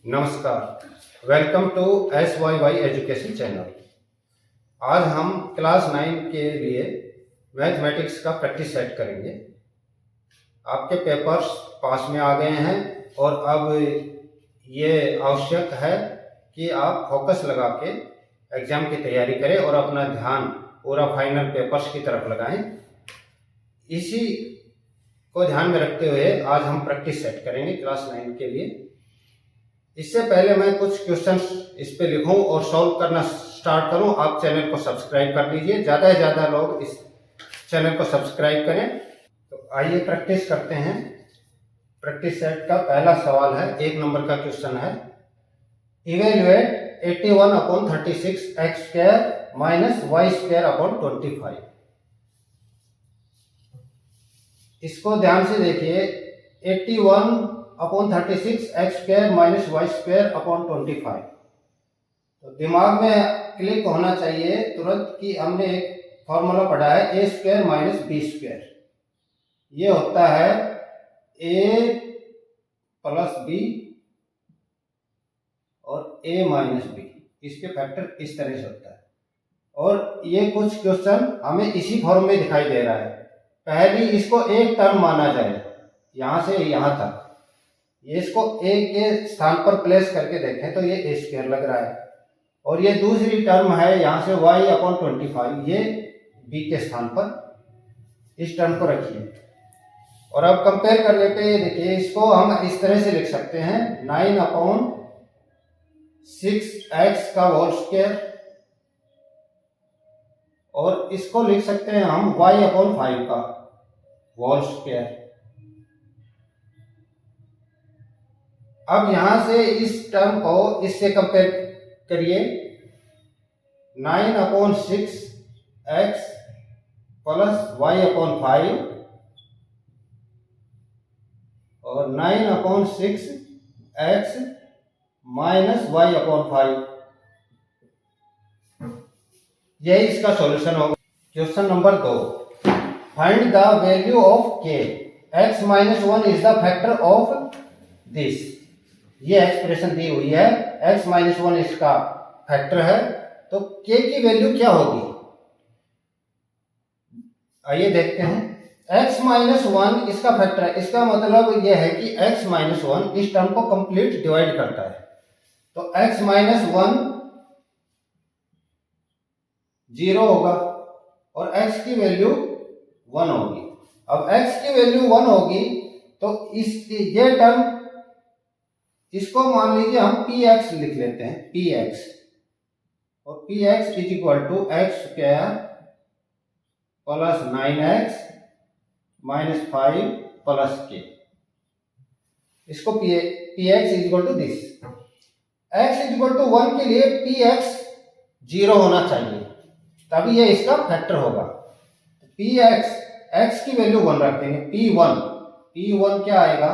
नमस्कार, welcome to SYY education channel. आज हम क्लास 9 के लिए मैथमेटिक्स का प्रैक्टिस सेट करेंगे। आपके पेपर्स पास में आ गए हैं और अब ये आवश्यक है कि आप फोकस लगा के एग्ज़ाम की तैयारी करें और अपना ध्यान पूरा फाइनल पेपर्स की तरफ लगाएं। इसी को ध्यान में रखते हुए आज हम प्रैक्टिस सेट करेंगे क्लास 9 के लिए। इससे पहले मैं कुछ क्वेश्चंस इस पे लिखूं और सॉल्व करना स्टार्ट करूं, आप चैनल को सब्सक्राइब कर लीजिए। ज़्यादा से ज़्यादा लोग इस चैनल को सब्सक्राइब करें। तो आइए प्रैक्टिस करते हैं। प्रैक्टिस सेट का पहला सवाल है, 1 नंबर का क्वेश्चन है, evaluate 81/36 x square minus y square upon 25। इसको ध्यान से देखिए, 81/36 x square minus y square upon 25। तो दिमाग में क्लिक होना चाहिए तुरंत कि हमने एक फॉर्मूला पढ़ा है, ए स्क्वायर माइनस बी स्क्वायर। ये होता है ए प्लस बी और ए माइनस बी। इसके फैक्टर इस तरह से होता है और ये कुछ क्वेश्चन हमें इसी फॉर्म में दिखाई दे रहा है। पहली इसको एक टर्म माना जाए, यहां से यहां तक। ये इसको ए के स्थान पर प्लेस करके देखें तो ये ए स्क्वायर लग रहा है और ये दूसरी टर्म है यहां से y अपॉन 25, ये b के स्थान पर इस टर्म को रखिए। और अब कंपेयर करने पे देखिए, इसको हम इस तरह से लिख सकते हैं, 9/6x का होल स्क्वायर, और इसको लिख सकते हैं हम y अपॉन 5 का होल स्क्वायर। अब यहां से इस टर्म को इससे कंपेयर करिए, 9/6x प्लस y अपॉन 5 और 9/6x माइनस y अपॉन 5। यही इसका सॉल्यूशन होगा। Question number 2, find the value of k, x minus 1 is the factor of this. ये एक्सप्रेशन दी हुई है, x माइनस 1 इसका फैक्टर है, तो k की वैल्यू क्या होगी? आइए देखते हैं। x माइनस 1 इसका फैक्टर है, इसका मतलब यह है कि x माइनस 1 इस टर्म को कंप्लीट डिवाइड करता है। तो x माइनस 1 0 होगा और x की वैल्यू 1 होगी। अब x की वैल्यू 1 होगी तो ये टर्म, इसको मान लीजिए हम px लिख लेते हैं, px, और px is equal to x square plus 9x minus 5 plus k। इसको px is equal to this. x is equal to 1 के लिए px 0 होना चाहिए, तभी ये इसका फैक्टर होगा। px, x की वैल्यू 1 रख देंगे, p1 क्या आएगा,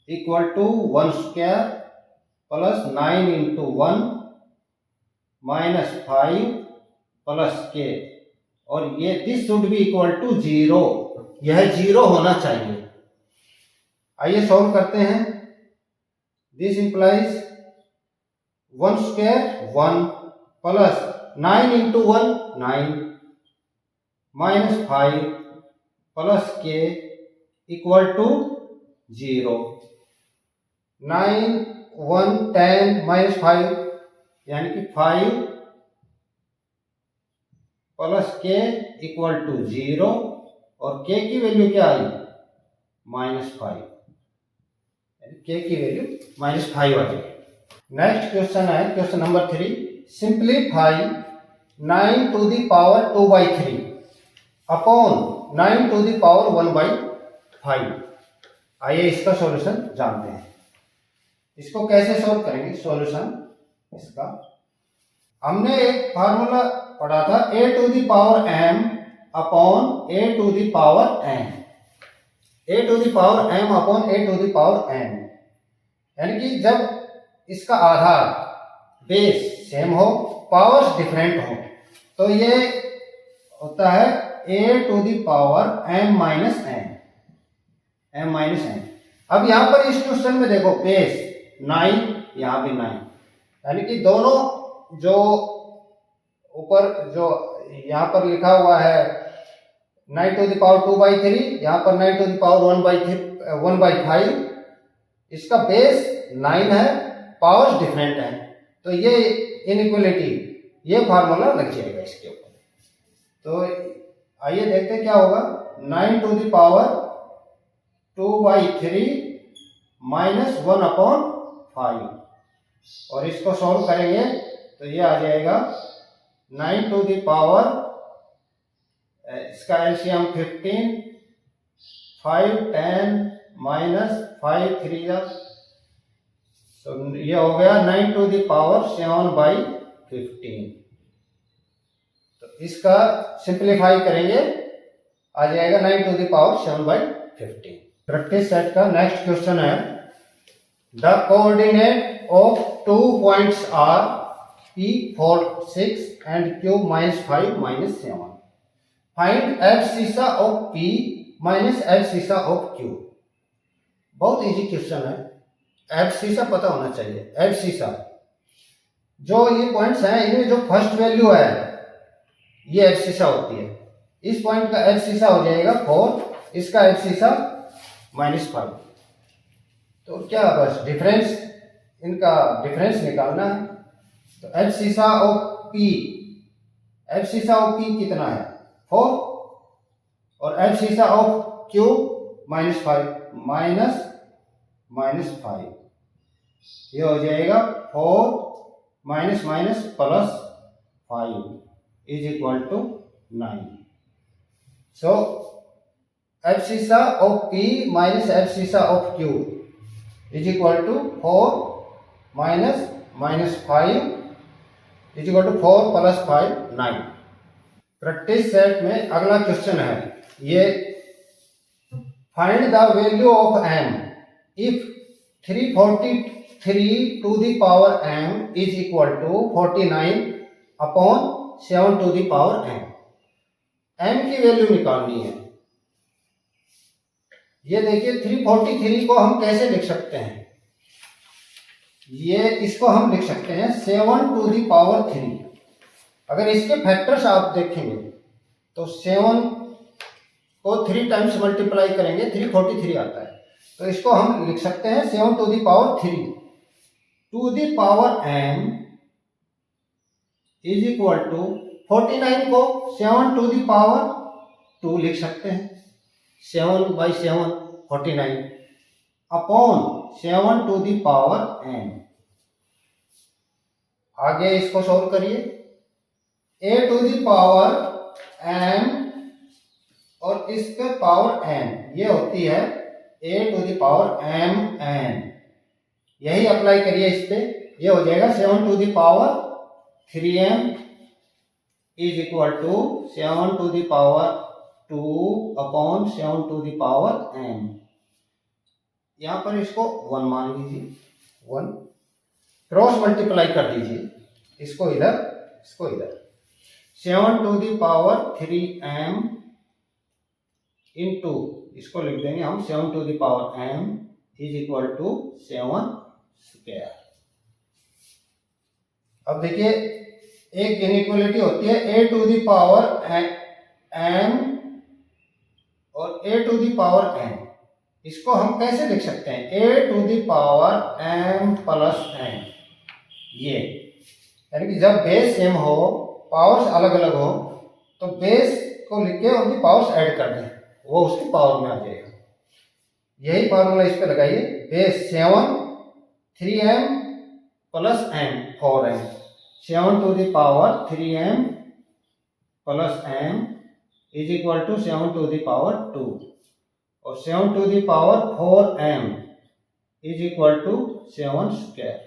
equal to 1 square plus 9 into 1 minus 5 plus k, और ये this should be equal to 0। यह 0 होना चाहिए। आइए सॉल्व करते हैं। This implies 1 square 1 plus 9 into 1 9 minus 5 plus k equal to 0। 9 1 10 minus 5 यानी कि 5 प्लस k इक्वल टू 0, और k की वैल्यू क्या आई, -5, यानी k की वैल्यू -5 आ जाएगी। नेक्स्ट क्वेश्चन है question number 3, simplify 9 to the power 2/3 upon 9 to the power 1/5। आइए इसका सॉल्यूशन जानते हैं। इसको कैसे सॉल्व करेंगे? सॉल्यूशन इसका, हमने एक फार्मूला पढ़ा था, a to the power m upon a to the power n, a to the power m upon a to the power n। यानी कि जब इसका आधार बेस सेम हो, पावर्स डिफरेंट हो, तो ये होता है a to the power m minus n। अब यहां पर इस क्वेश्चन में देखो, बेस 9, यहाँ भी 9, यानी कि दोनों जो ऊपर जो यहाँ पर लिखा हुआ है 9 टू द पावर 2/3, यहाँ पर 9 टू द पावर 1/5, इसका बेस 9 है, पावर्स डिफरेंट है, तो ये इनइक्वलिटी, ये फार्मूला लग जाएगा इसके ऊपर। तो आइए देखते हैं क्या होगा। 9 टू द पावर 2/3 माइनस 1/5, और इसको सॉल्व करेंगे तो ये आ जाएगा 9 टू द पावर, इसका एलसीएम 15, 5 10 माइनस 5 3 जा, तो ये हो गया 9 टू द पावर 7/15। तो इसका सिंप्लीफाई करेंगे, आ जाएगा 9 to the power 7/15। Practice set का नेक्स्ट क्वेश्चन है, the coordinate of 2 points are P 4 6 and Q -5 -7, find abscissa of P minus abscissa of Q। बहुत इजी क्वेश्चन है, एब्सिसा पता होना चाहिए। एब्सिसा, जो ये पॉइंट्स हैं इनमें जो फर्स्ट वैल्यू है ये एब्सिसा होती है। इस पॉइंट का एब्सिसा हो जाएगा 4, इसका एब्सिसा -5। तो क्या बस डिफरेंस, इनका डिफरेंस निकालना है। तो abscissa of P, abscissa of P कितना है 4, और एब्सिसा ऑफ Q -5, -5, ये हो जाएगा 4 minus minus plus 5 is equal to 9। So abscissa of P minus abscissa of Q is equal to 4 minus -5 is equal to 4 plus 5 9। Practice set में अगला question है ये, find the value of m if 343 to the power m is equal to 49 upon 7 to the power m। m की value निकालनी है। ये देखिए 343 को हम कैसे लिख सकते हैं, ये इसको हम लिख सकते हैं 7 टू द पावर 3। अगर इसके फैक्टर्स आप देखेंगे तो 7 को 3 टाइम्स मल्टीप्लाई करेंगे 343 आता है, तो इसको हम लिख सकते हैं 7 to the power 3 to the power m is equal to 49 को 7 टू द पावर 2 लिख सकते हैं, 7/7 49 upon 7 to the power m। आगे इसको सॉल्व करिए, a to the power m और इसके पावर n, ये होती है a to the power m n। यही अप्लाई करिए इस पे, ये हो जाएगा 7 to the power 3m is equal to 7 to the power 2 upon 7 to the power m। यहां पर इसको 1 मान लीजिए, 1 क्रॉस मल्टीप्लाई कर दीजिए, इसको इधर इसको इधर, 7 to the power 3m into, इसको लिख देंगे हम 7 to the power m is equal to 7 square. अब देखिए एक इनइक्वालिटी होती है a to the power m और a to the power n। इसको हम कैसे लिख सकते हैं, a to the power m plus n। ये यानी कि जब बेस सेम हो, पावर्स अलग अलग हो, तो बेस को लिख के उनकी पावर्स ऐड कर दें, वो उसकी पावर में आ जाएगा। यही फार्मूला इस पे लगाइए, base 7 3m plus m 4m, 7 to the power 3m plus m is equal to 7 to the power 2 और 7 to the power 4m is equal to 7 square.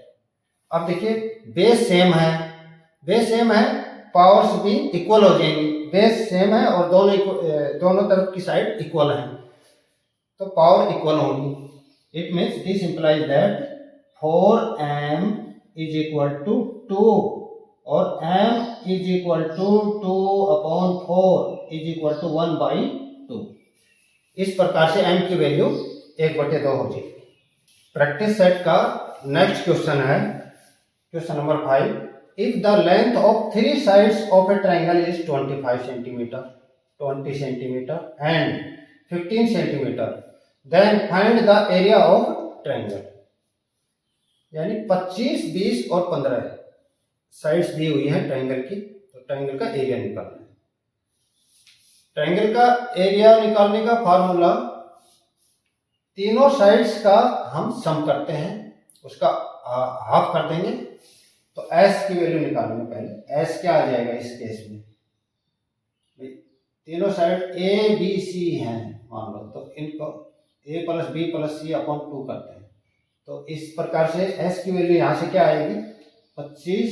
अब देखिए बेस सेम है, बेस सेम है, पावर्स भी equal हो जाएंगी। Base same है और दोनों तरफ की साइड इक्वल है, तो पावर इक्वल होंगी। It means this implies that 4m is equal to 2 और m is equal to 2 upon 4 is equal to 1/2। इस प्रकार से m की वैल्यू 1/2 हो जाएगी। प्रैक्टिस सेट का नेक्स्ट क्वेश्चन है question number 5। If the length of 3 sides of a triangle is 25 centimetre, 20 centimetre and 15 centimetre, then find the area of triangle. यानी 25, 20 और 15 साइड्स दी हुई हैं ट्राइंगल की, तो ट्राइंगल का एरिया निकालना है। ट्राइंगल का एरिया निकालने का फार्मूला, तीनों साइड्स का हम सम करते हैं, उसका हाफ कर देंगे, तो एस की वैल्यू निकालेंगे। पहले एस क्या आ जाएगा इस केस में, तीनों साइड ए बी सी हैं मान लो, तो इनको ए प्लस बी प्लस सी अपॉन 2 करते हैं। तो इस प्रकार से एस की वैल्यू यहां से क्या आएगी, 25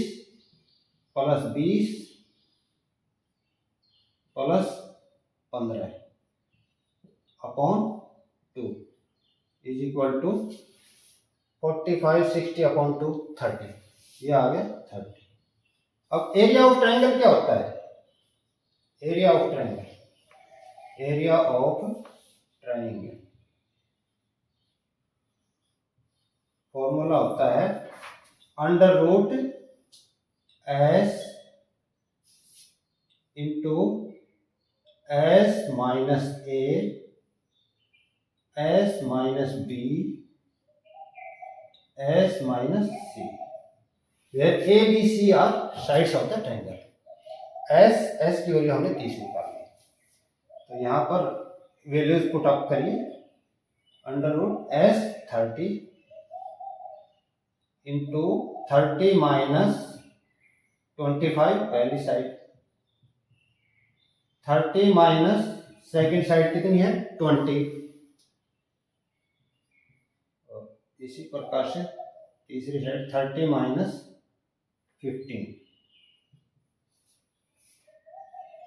plus 20 plus 15 upon 2 is equal to 45, 60 upon 2 30, ये आ गया 30। अब एरिया ऑफ ट्राइंगल क्या होता है, area of triangle, area of triangle formula होता है under root s into s minus a s minus b s minus c, where a b c are sides of the triangle. S की value हमने 30 निकाली, तो यहां पर values put up करिए, under root s 30 into 30 minus 25 पहली side, 30 minus second side कितनी है 20, इसी प्रकार से तीसरी साइड 30 माइनस 15,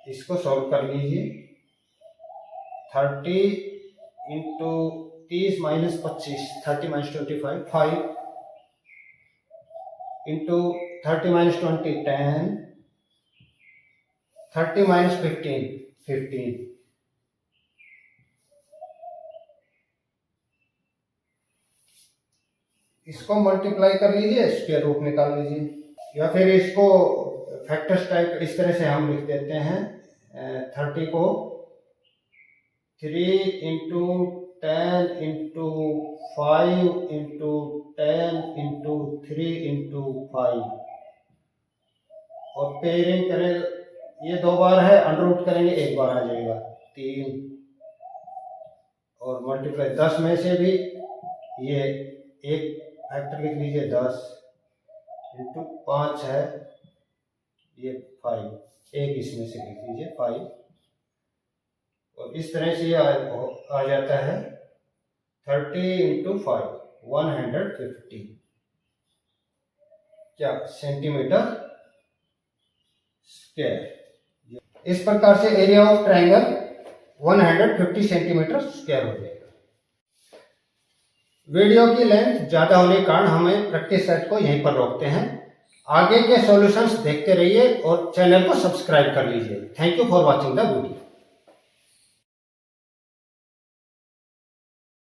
इसको सॉल्व कर लीजिए। 30 into 30 minus 25, 30 minus 25 5 into 30 minus 20 10, 30 minus 15 15, इसको मल्टीप्लाई कर लीजिए, स्क्वायर रूट निकाल लीजिए, या फिर इसको फैक्टर्स टाइप इस तरह से हम लिख देते हैं। 30 को 3 into 10 into 5 into 10 into 3 into 5, और पेयरिंग करें, ये 2 बार है, अंडर रूट करेंगे 1 बार आ जाएगा 3, और मल्टीप्लाई 10 में से भी ये एक फैक्टर लिख लीजिए 10 इंटू 5 है ये 5, एक इसमें से लिख लीजिए 5, और इस तरह से ये आ जाता है 30 इंटू 5 150 क्या सेंटीमीटर स्क्वायर। इस प्रकार से area of triangle 150 centimetre square हो जाएगा। वीडियो की लेंथ ज़्यादा होने के कारण हमें प्रैक्टिस सेट को यहीं पर रोकते हैं। आगे के सॉल्यूशंस देखते रहिए और चैनल को सब्सक्राइब कर लीजिए। Thank you for watching the video.